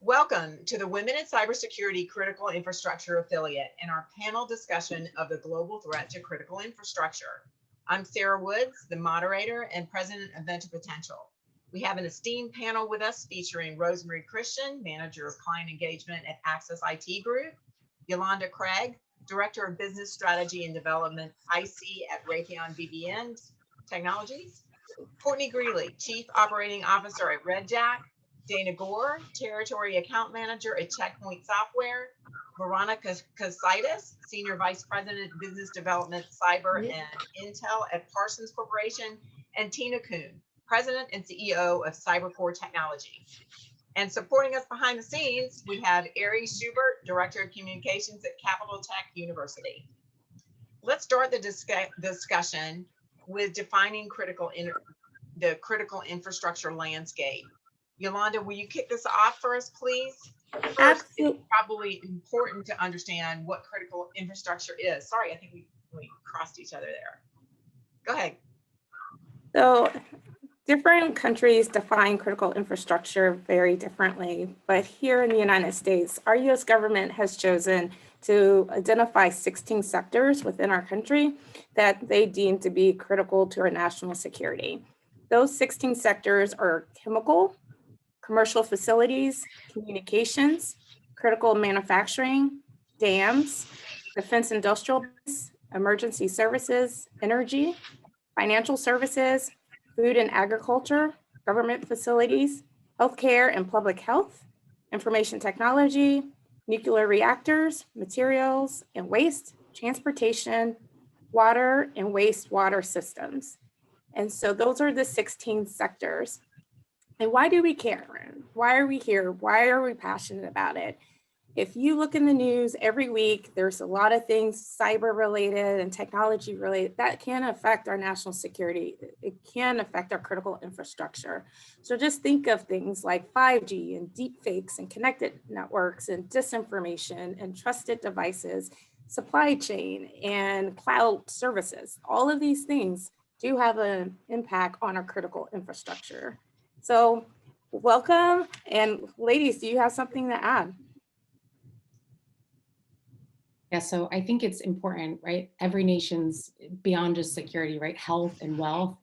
Welcome to the Women in Cybersecurity Critical Infrastructure Affiliate and our panel discussion of the global threat to critical infrastructure. I'm Sarah Woods, the moderator and president of Venture Potential. We have an esteemed panel with us featuring Rosemary Christian, manager of client engagement at Access IT Group, Yolanda Craig, director of business strategy and development IC at Raytheon BBN Technologies, Courtney Greeley, chief operating officer at RedJack, Dana Gore, Territory Account Manager at Checkpoint Software, Veronica Kasitis, Senior Vice President, Business Development, Cyber and Intel at Parsons Corporation, and Tina Kuhn, President and CEO of CyberCore Technology. And supporting us behind the scenes, we have Ari Schubert, Director of Communications at Capital Tech University. Let's start the discussion with defining the critical infrastructure landscape. Yolanda, will you kick this off for us, please? First, Absolutely. it's probably important to understand what critical infrastructure is. Sorry, I think we crossed each other there. Go ahead. So different countries define critical infrastructure very differently, but here in the United States, our US government has chosen to identify 16 sectors within our country that they deem to be critical to our national security. Those 16 sectors are chemical, commercial facilities, communications, critical manufacturing, dams, defense industrial base, emergency services, energy, financial services, food and agriculture, government facilities, healthcare and public health, information technology, nuclear reactors, materials and waste, transportation, water and wastewater systems. And so those are the 16 sectors. And why do we care? Why are we here? Why are we passionate about it? If you look in the news every week, there's a lot of things cyber related and technology related that can affect our national security. It can affect our critical infrastructure. So just think of things like 5G and deep fakes and connected networks and disinformation and trusted devices, supply chain and cloud services. All of these things do have an impact on our critical infrastructure. So welcome, and ladies, do you have something to add? Yeah, so I think it's important, right? Every nation's beyond just security, right? Health and wealth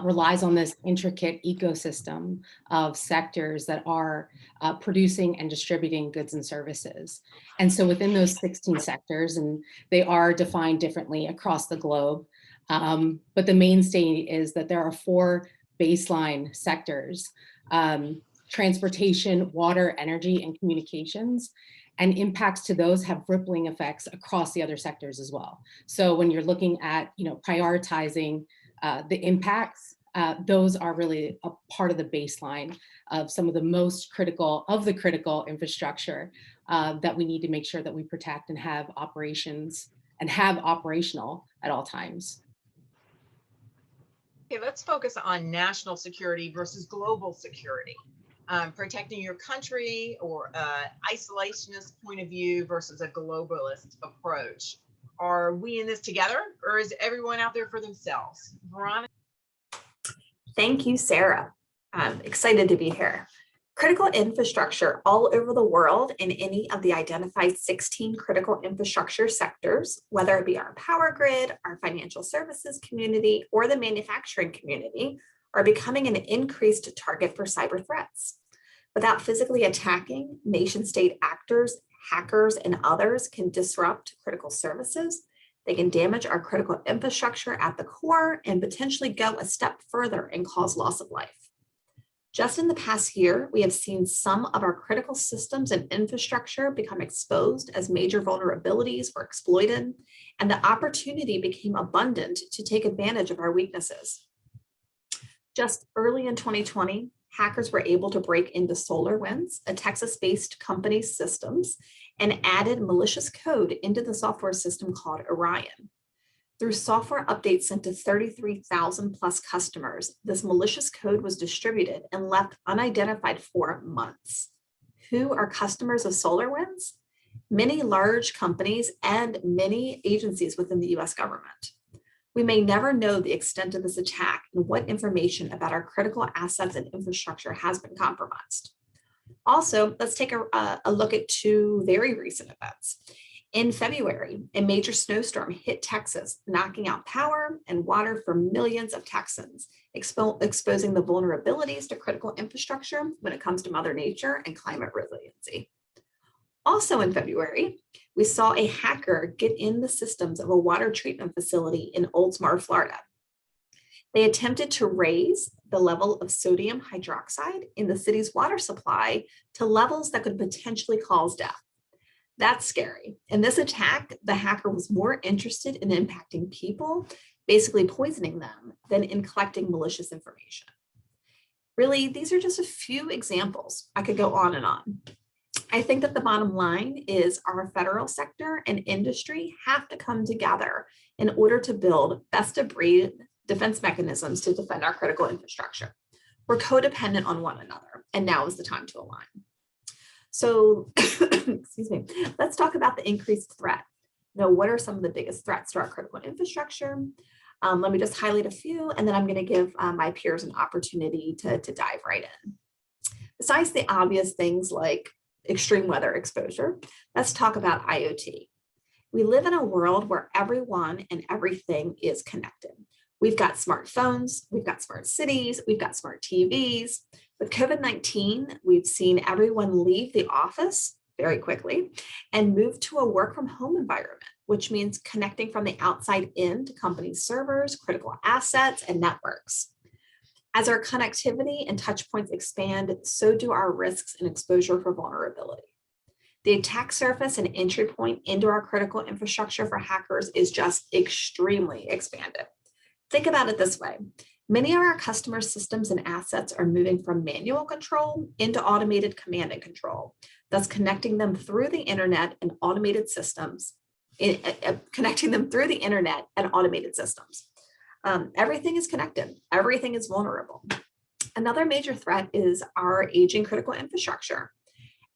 relies on this intricate ecosystem of sectors that are producing and distributing goods and services. And so within those 16 sectors, and they are defined differently across the globe, but the mainstay is that there are 4 baseline sectors: transportation, water, energy, and communications. And impacts to those have rippling effects across the other sectors as well. So when you're looking at, prioritizing the impacts, those are really a part of the baseline of some of the most critical of the critical infrastructure that we need to make sure that we protect and have operations and have operational at all times. Okay, let's focus on national security versus global security. Protecting your country or isolationist point of view versus a globalist approach. Are we in this together, or is everyone out there for themselves? Veronica? Thank you, Sarah. I'm excited to be here. Critical infrastructure all over the world in any of the identified 16 critical infrastructure sectors, whether it be our power grid, our financial services community, or the manufacturing community, are becoming an increased target for cyber threats. Without physically attacking, nation-state actors, hackers, and others can disrupt critical services. They can damage our critical infrastructure at the core and potentially go a step further and cause loss of life. Just in the past year, we have seen some of our critical systems and infrastructure become exposed as major vulnerabilities were exploited, and the opportunity became abundant to take advantage of our weaknesses. Just early in 2020, hackers were able to break into SolarWinds, a Texas-based company's systems, and added malicious code into the software system called Orion. Through software updates sent to 33,000 plus customers, this malicious code was distributed and left unidentified for months. Who are customers of SolarWinds? Many large companies and many agencies within the US government. We may never know the extent of this attack and what information about our critical assets and infrastructure has been compromised. Also, let's take a look at two very recent events. In February, a major snowstorm hit Texas, knocking out power and water for millions of Texans, exposing the vulnerabilities to critical infrastructure when it comes to Mother Nature and climate resiliency. Also in February, we saw a hacker get in the systems of a water treatment facility in Oldsmar, Florida. They attempted to raise the level of sodium hydroxide in the city's water supply to levels that could potentially cause death. That's scary. In this attack, the hacker was more interested in impacting people, basically poisoning them, than in collecting malicious information. Really, these are just a few examples. I could go on and on. I think that the bottom line is our federal sector and industry have to come together in order to build best of breed defense mechanisms to defend our critical infrastructure. We're codependent on one another, and now is the time to align. So, excuse me, let's talk about the increased threat. What are some of the biggest threats to our critical infrastructure? Let me just highlight a few, and then I'm going to give my peers an opportunity to dive right in. Besides the obvious things like extreme weather exposure, let's talk about IoT. We live in a world where everyone and everything is connected. We've got smartphones, we've got smart cities, we've got smart TVs. With COVID-19, we've seen everyone leave the office very quickly and move to a work from home environment, which means connecting from the outside in to companies' servers, critical assets, and networks. As our connectivity and touch points expand, so do our risks and exposure for vulnerability. The attack surface and entry point into our critical infrastructure for hackers is just extremely expanded. Think about it this way. Many of our customer systems and assets are moving from manual control into automated command and control, thus connecting them through the internet and automated systems, Everything is connected. Everything is vulnerable. Another major threat is our aging critical infrastructure.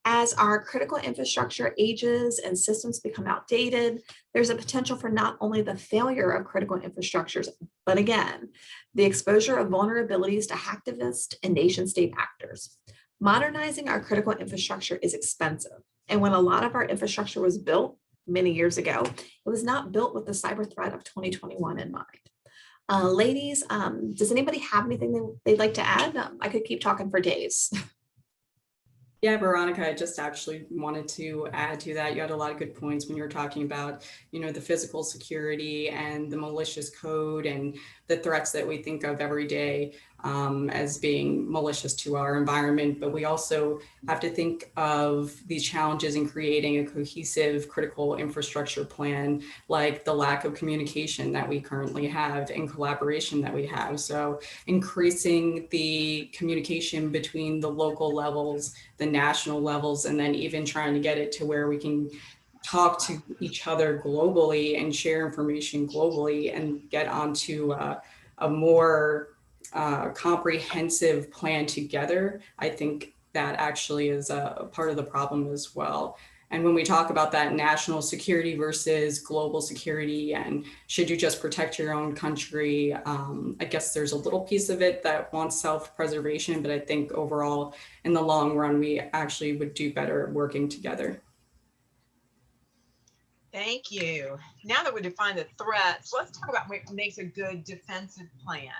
As our critical infrastructure ages and systems become outdated, there's a potential for not only the failure of critical infrastructures, but again, the exposure of vulnerabilities to hacktivist and nation state actors. Modernizing our critical infrastructure is expensive. And when a lot of our infrastructure was built many years ago, it was not built with the cyber threat of 2021 in mind. Ladies, does anybody have anything they'd like to add? I could keep talking for days. Yeah, Veronica, I just actually wanted to add to that. You had a lot of good points when you were talking about, the physical security and the malicious code and the threats that we think of every day as being malicious to our environment. But we also have to think of these challenges in creating a cohesive critical infrastructure plan, like the lack of communication that we currently have and collaboration that we have. So increasing the communication between the local levels, the national levels, and then even trying to get it to where we can talk to each other globally and share information globally and get onto a more comprehensive plan together. I think that actually is a part of the problem as well. And when we talk about that national security versus global security, and should you just protect your own country, I guess there's a little piece of it that wants self-preservation, but I think overall, in the long run, we actually would do better working together. Thank you. Now that we define the threats, let's talk about what makes a good defensive plan.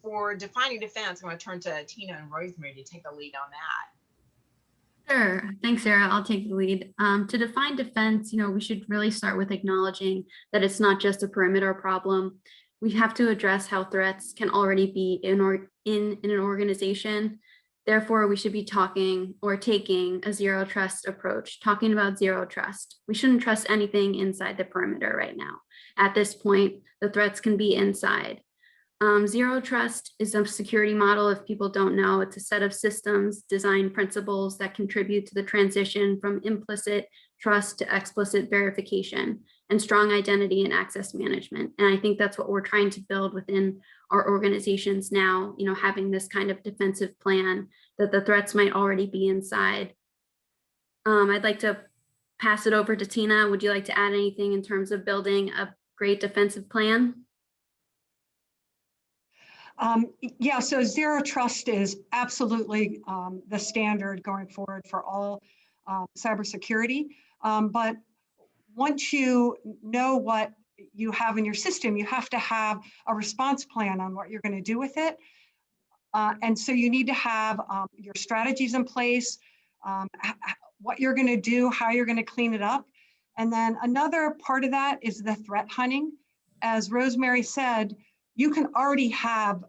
For defining defense, I'm going to turn to Tina and Rosemary to take the lead on that. Sure. Thanks, Sarah. I'll take the lead. To define defense, we should really start with acknowledging that it's not just a perimeter problem. We have to address how threats can already be in an organization. Therefore, we should be talking or taking a zero trust approach, talking about zero trust. We shouldn't trust anything inside the perimeter right now. At this point, the threats can be inside. Zero trust is a security model. If people don't know, it's a set of systems, design principles that contribute to the transition from implicit trust to explicit verification and strong identity and access management. And I think that's what we're trying to build within our organizations now, having this kind of defensive plan that the threats might already be inside. I'd like to pass it over to Tina. Would you like to add anything in terms of building a great defensive plan? Yeah, so zero trust is absolutely the standard going forward for all cybersecurity. But once you know what you have in your system, you have to have a response plan on what you're going to do with it. And so you need to have your strategies in place, what you're going to do, how you're going to clean it up. And then another part of that is the threat hunting. As Rosemary said, you can already have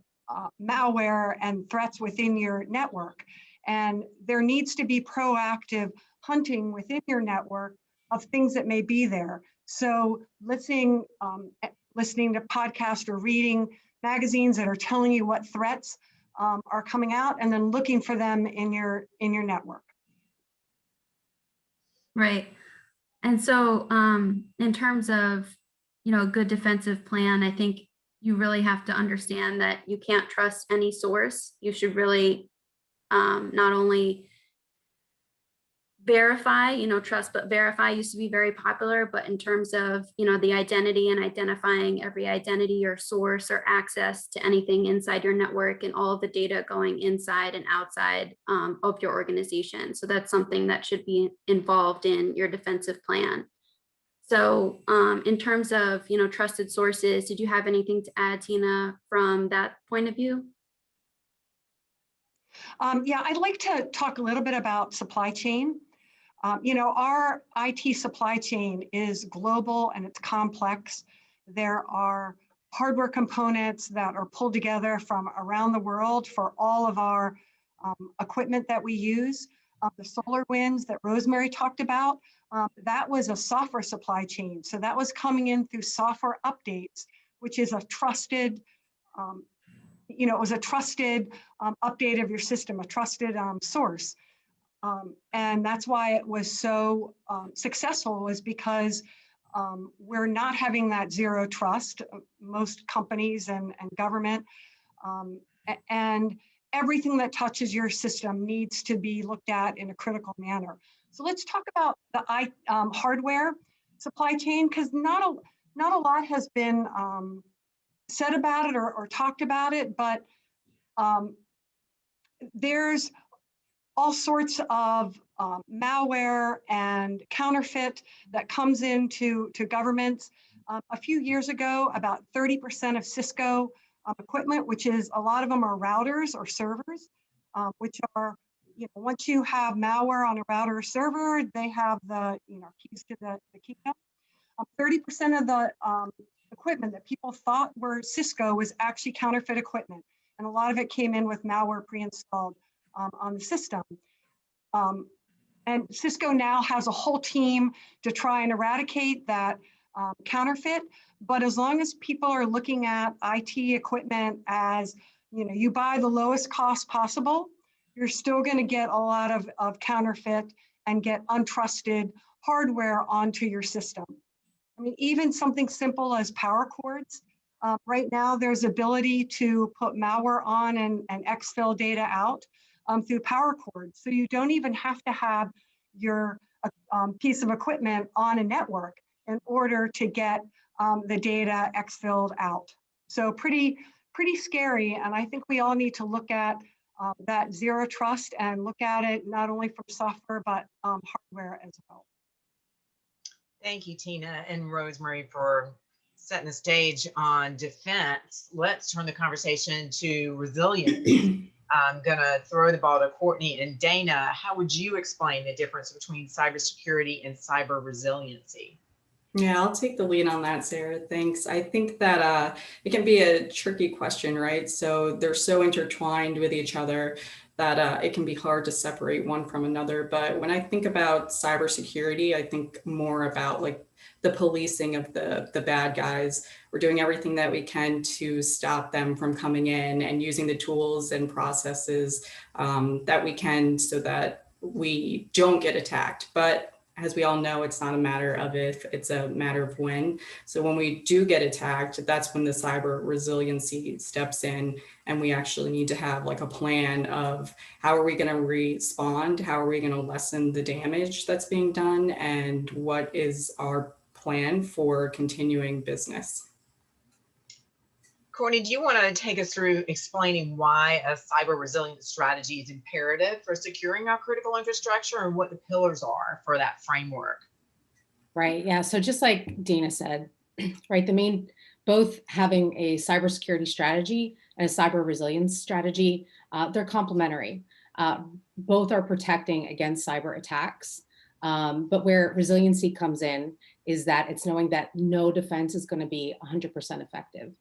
malware and threats within your network. And there needs to be proactive hunting within your network of things that may be there. So listening to podcasts or reading magazines that are telling you what threats are coming out, and then looking for them in your network. Right. And so in terms of, a good defensive plan, I think you really have to understand that you can't trust any source. You should really not only verify, trust, but verify used to be very popular, but in terms of, the identity and identifying every identity or source or access to anything inside your network and all of the data going inside and outside of your organization. So that's something that should be involved in your defensive plan. So in terms of, trusted sources, did you have anything to add, Tina, from that point of view? Yeah, I'd like to talk a little bit about supply chain. Our IT supply chain is global and it's complex. There are hardware components that are pulled together from around the world for all of our equipment that we use. The SolarWinds that Rosemary talked about, that was a software supply chain. So that was coming in through software updates, which is a trusted, it was a trusted update of your system, a trusted source. And that's why it was so successful, was because we're not having that zero trust, most companies and government, and everything that touches your system needs to be looked at in a critical manner. So let's talk about the hardware supply chain, because not a lot has been said about it or talked about it, but there's all sorts of malware and counterfeit that comes into governments. A few years ago, about 30% of Cisco equipment, which is a lot of them are routers or servers, which are, once you have malware on a router or server, they have the keys to the keypad. 30% of the equipment that people thought were Cisco was actually counterfeit equipment. And a lot of it came in with malware pre-installed on the system. And Cisco now has a whole team to try and eradicate that counterfeit. But as long as people are looking at IT equipment as, you buy the lowest cost possible, you're still going to get a lot of counterfeit and get untrusted hardware onto your system. I mean, even something simple as power cords. Right now, there's ability to put malware on and exfil data out through power cords. So you don't even have to have your piece of equipment on a network in order to get the data exfilled out. So pretty scary. And I think we all need to look at that zero trust and look at it not only from software, but hardware as well. Thank you, Tina and Rosemary, for setting the stage on defense. Let's turn the conversation to resilience. I'm going to throw the ball to Courtney and Dana. How would you explain the difference between cybersecurity and cyber resiliency? Yeah, I'll take the lead on that, Sarah. Thanks. I think that it can be a tricky question, right? So they're so intertwined with each other that it can be hard to separate one from another. But when I think about cybersecurity, I think more about like the policing of the bad guys. We're doing everything that we can to stop them from coming in and using the tools and processes that we can so that we don't get attacked. But as we all know, it's not a matter of if, it's a matter of when. So when we do get attacked, that's when the cyber resiliency steps in, and we actually need to have like a plan of how are we going to respond? How are we going to lessen the damage that's being done? And what is our plan for continuing business? Courtney, do you want to take us through explaining why a cyber resilience strategy is imperative for securing our critical infrastructure and what the pillars are for that framework? Right. Yeah. So just like Dana said, right, both having a cybersecurity strategy and a cyber resilience strategy, they're complementary. Both are protecting against cyber attacks. But where resiliency comes in is that it's knowing that no defense is going to be 100% effective,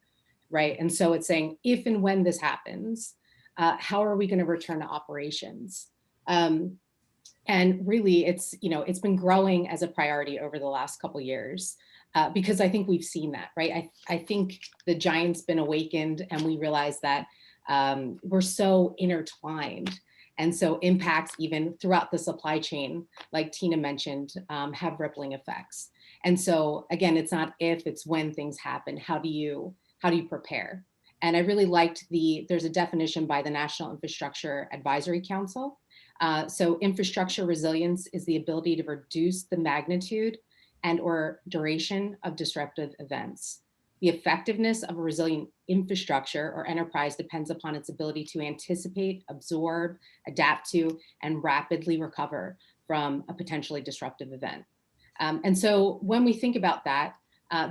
right? And so it's saying, if and when this happens, how are we going to return to operations? And really, it's been growing as a priority over the last couple of years. Because I think we've seen that, right? I think the giant's been awakened and we realize that we're so intertwined. And so impacts even throughout the supply chain, like Tina mentioned, have rippling effects. And so again, it's not if, it's when things happen. How do you prepare? And I really liked there's a definition by the National Infrastructure Advisory Council. So infrastructure resilience is the ability to reduce the magnitude and/or duration of disruptive events. The effectiveness of a resilient infrastructure or enterprise depends upon its ability to anticipate, absorb, adapt to, and rapidly recover from a potentially disruptive event. And so when we think about that,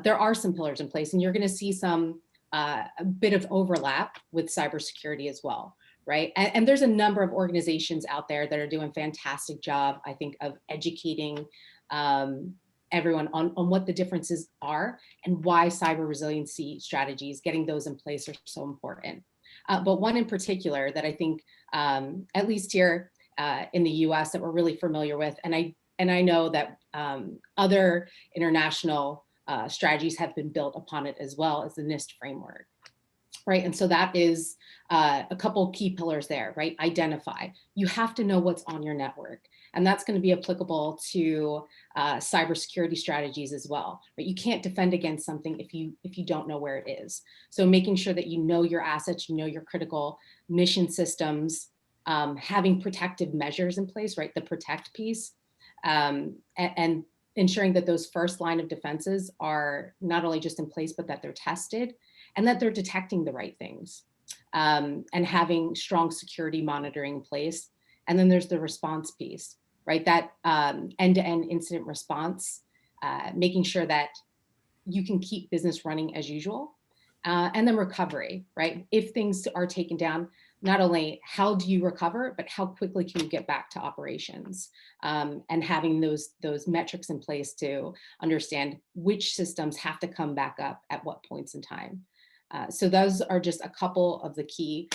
there are some pillars in place, and you're going to see a bit of overlap with cybersecurity as well, right? And there's a number of organizations out there that are doing a fantastic job, I think, of educating everyone on what the differences are and why cyber resiliency strategies, getting those in place, are so important. But one in particular that I think, at least here in the US, that we're really familiar with, and I know that other international strategies have been built upon it as well, is the Nist Framework. Right. And so that is a couple key pillars there, right? Identify. You have to know what's on your network. And that's going to be applicable to cybersecurity strategies as well. But you can't defend against something if you don't know where it is. So making sure that you know your assets, you know your critical mission systems, having protective measures in place, right? The protect piece, and ensuring that those first line of defenses are not only just in place, but that they're tested and that they're detecting the right things, and having strong security monitoring in place. And then there's the response piece, right? That end-to-end incident response, making sure that you can keep business running as usual. And then recovery, right? If things are taken down, not only how do you recover, but how quickly can you get back to operations, and having those metrics in place to understand which systems have to come back up at what points in time. So those are just a couple of the key,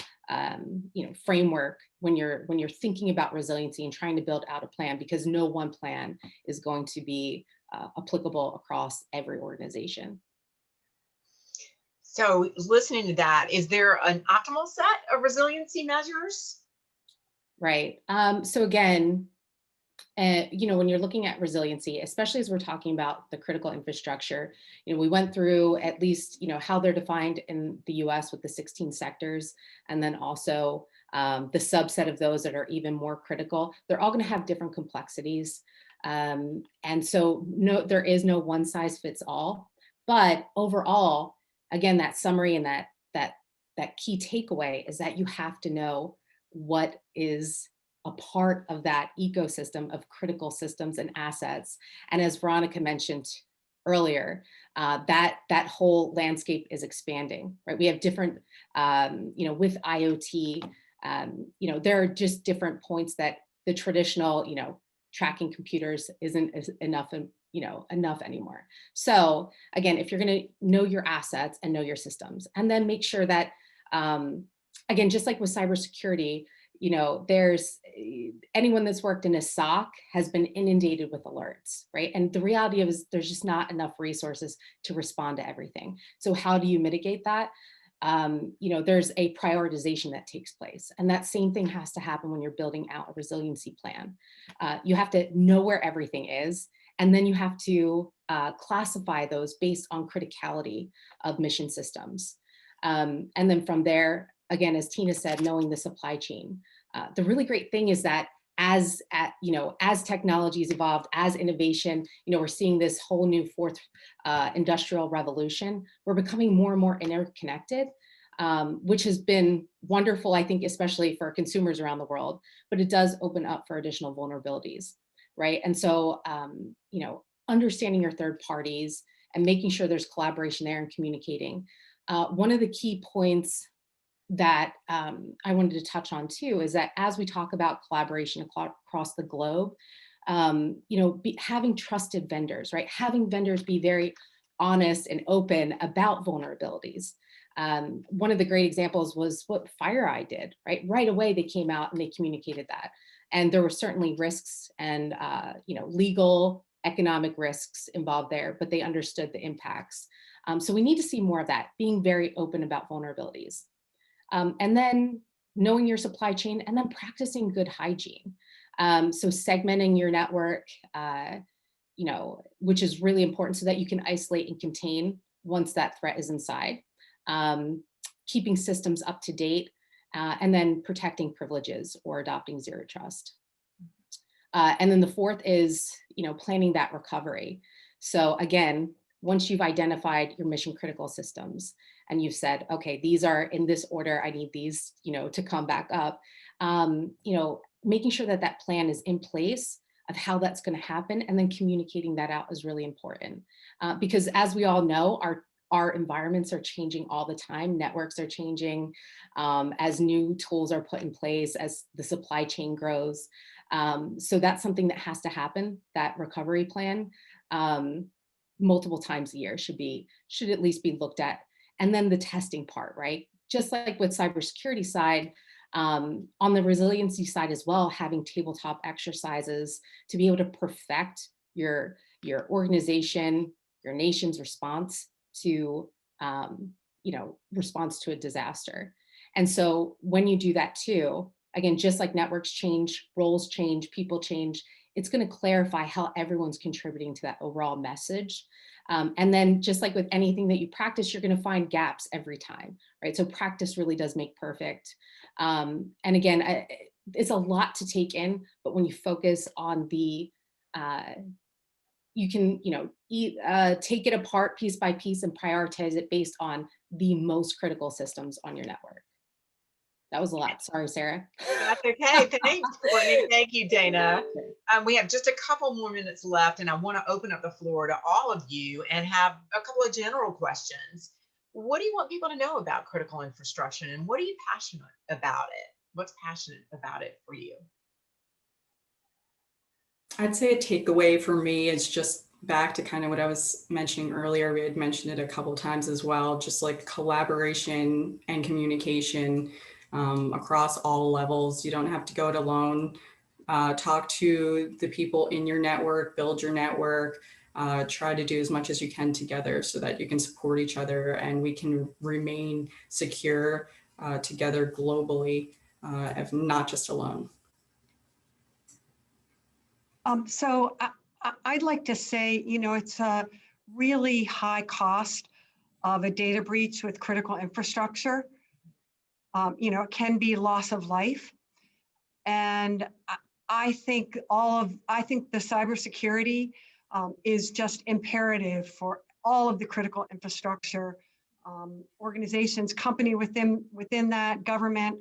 framework when you're thinking about resiliency and trying to build out a plan, because no one plan is going to be applicable across every organization. So listening to that, is there an optimal set of resiliency measures? Right. So again, when you're looking at resiliency, especially as we're talking about the critical infrastructure, we went through at least, how they're defined in the US with the 16 sectors, and then also the subset of those that are even more critical. They're all going to have different complexities. And so there is no one size fits all. But overall, again, that summary and that key takeaway is that you have to know what is a part of that ecosystem of critical systems and assets. And as Veronica mentioned earlier, that whole landscape is expanding, right? We have different, with IoT, there are just different points that the traditional, tracking computers isn't enough anymore. So again, if you're going to know your assets and know your systems, and then make sure that, again, just like with cybersecurity, there's anyone that's worked in a SOC has been inundated with alerts, right? And the reality is there's just not enough resources to respond to everything. So how do you mitigate that? There's a prioritization that takes place, and that same thing has to happen when you're building out a resiliency plan. You have to know where everything is, and then you have to classify those based on criticality of mission systems. And then from there, again, as Tina said, knowing the supply chain. The really great thing is that as technologies evolved, as innovation, we're seeing this whole new fourth industrial revolution. We're becoming more and more interconnected. which has been wonderful, I think, especially for consumers around the world, but it does open up for additional vulnerabilities, right? And so, you know, understanding your third parties and making sure there's collaboration there and communicating. One of the key points that I wanted to touch on too is that as we talk about collaboration across the globe, you know, having trusted vendors, right? Having vendors be very honest and open about vulnerabilities. One of the great examples was what FireEye did, right? Right away, they came out and they communicated that. And there were certainly risks and, you know, legal, economic risks involved there, but they understood the impacts. So we need to see more of that, being very open about vulnerabilities. And then knowing your supply chain and then practicing good hygiene. So segmenting your network, you know, which is really important so that you can isolate and contain once that threat is inside. Keeping systems up to date, and then protecting privileges or adopting zero trust. And then the fourth is, you know, planning that recovery. So again, once you've identified your mission critical systems and you've said, okay, these are in this order, I need these, you know, to come back up, you know, making sure that that plan is in place of how that's going to happen, and then communicating that out is really important. Because as we all know, our environments are changing all the time. Networks are changing as new tools are put in place, as the supply chain grows. So that's something that has to happen, that recovery plan, multiple times a year should at least be looked at. And then the testing part, right? Just like with cybersecurity side, on the resiliency side as well, having tabletop exercises to be able to perfect your organization, your nation's response to, you know, response to a disaster. And so when you do that too, again, just like networks change, roles change, people change, it's going to clarify how everyone's contributing to that overall message. And then just like with anything that you practice, you're going to find gaps every time, right? So practice really does make perfect. And again, it's a lot to take in, but when you focus on the, you can, you know, take it apart piece by piece and prioritize it based on the most critical systems on your network. That was a lot. Sorry, Sarah. That's okay. Thanks, Courtney. Thank you, Dana. We have just a couple more minutes left, and I want to open up the floor to all of you and have a couple of general questions. What do you want people to know about critical infrastructure, and what are you passionate about it? What's passionate about it for you? I'd say a takeaway for me is just back to kind of what I was mentioning earlier. We had mentioned it a couple of times as well, just like collaboration and communication across all levels. You don't have to go it alone. Talk to the people in your network, build your network, try to do as much as you can together so that you can support each other and we can remain secure together globally, if not just alone. So I'd like to say, you know, it's a really high cost of a data breach with critical infrastructure. You know, it can be loss of life. And I think the cybersecurity is just imperative for all of the critical infrastructure organizations, company within that government,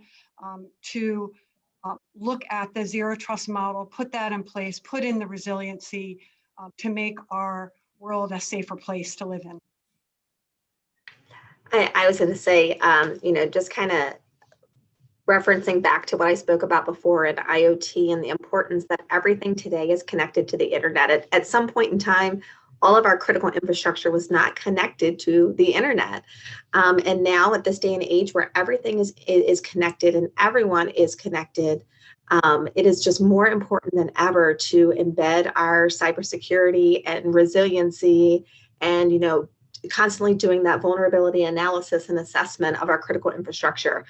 to look at the zero trust model, put that in place, put in the resiliency to make our world a safer place to live in. I was going to say, you know, just kind of referencing back to what I spoke about before at IoT and the importance that everything today is connected to the internet. At some point in time, all of our critical infrastructure was not connected to the internet. And now at this day and age where everything is connected and everyone is connected, it is just more important than ever to embed our cybersecurity and resiliency and, you know, constantly doing that vulnerability analysis and assessment of our critical infrastructure.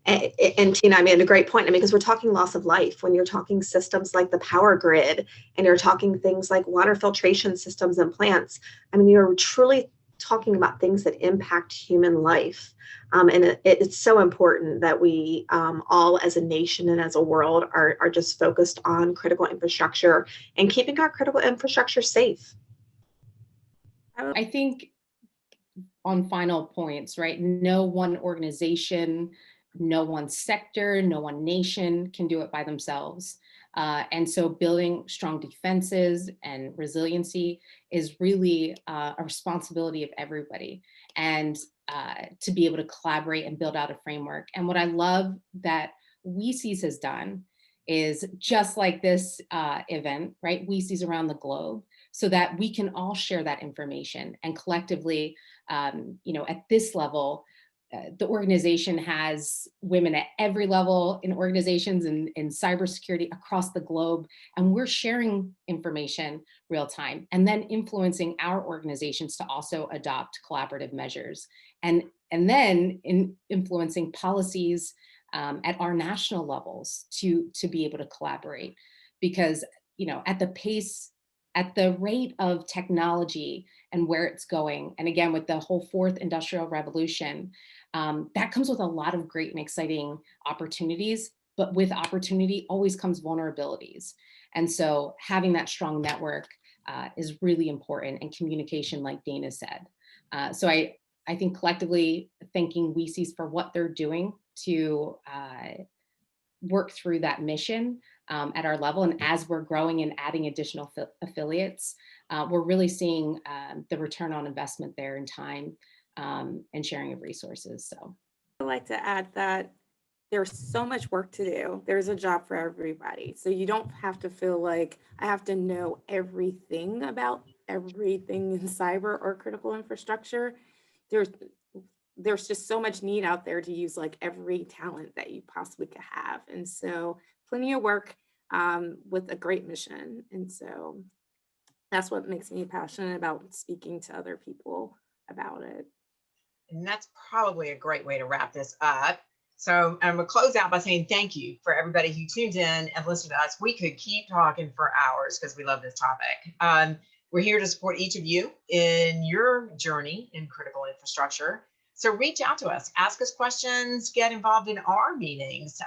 And Tina, I made a great point, because we're talking loss of life. When you're talking systems like the power grid and you're talking things like water filtration systems and plants, I mean, you're truly talking about things that impact human life. And it's so important that we all as a nation and as a world are just focused on critical infrastructure and keeping our critical infrastructure safe. I think on final points, right? No one organization, no one sector, no one nation can do it by themselves. And so building strong defenses and resiliency is really a responsibility of everybody. And to be able to collaborate and build out a framework. And what I love that WiCyS has done is just like this event, right? WiCyS around the globe, so that we can all share that information and collectively, at this level, the organization has women at every level in organizations and in cybersecurity across the globe, and we're sharing information real time and then influencing our organizations to also adopt collaborative measures and then influencing policies at our national levels to be able to collaborate. Because at the pace, at the rate of technology and where it's going, and again with the whole fourth industrial revolution, that comes with a lot of great and exciting opportunities, but with opportunity always comes vulnerabilities. And so having that strong network is really important, and communication, like Dana said. So I think collectively thanking WiCyS for what they're doing to work through that mission at our level. And as we're growing and adding additional affiliates, we're really seeing the return on investment there in time and sharing of resources. So I'd like to add that there's so much work to do. There's a job for everybody. So you don't have to feel like I have to know everything about everything in cyber or critical infrastructure. There's just so much need out there to use like every talent that you possibly could have. And so plenty of work with a great mission. And so that's what makes me passionate about speaking to other people about it. And that's probably a great way to wrap this up. So I'm going to close out by saying thank you for everybody who tuned in and listened to us. We could keep talking for hours because we love this topic. We're here to support each of you in your journey in critical infrastructure. So reach out to us, ask us questions, get involved in our meetings.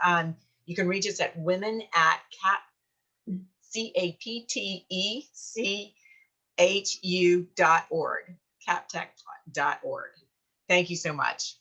You can reach us at CAPTECHU.org, captech.org. Thank you so much.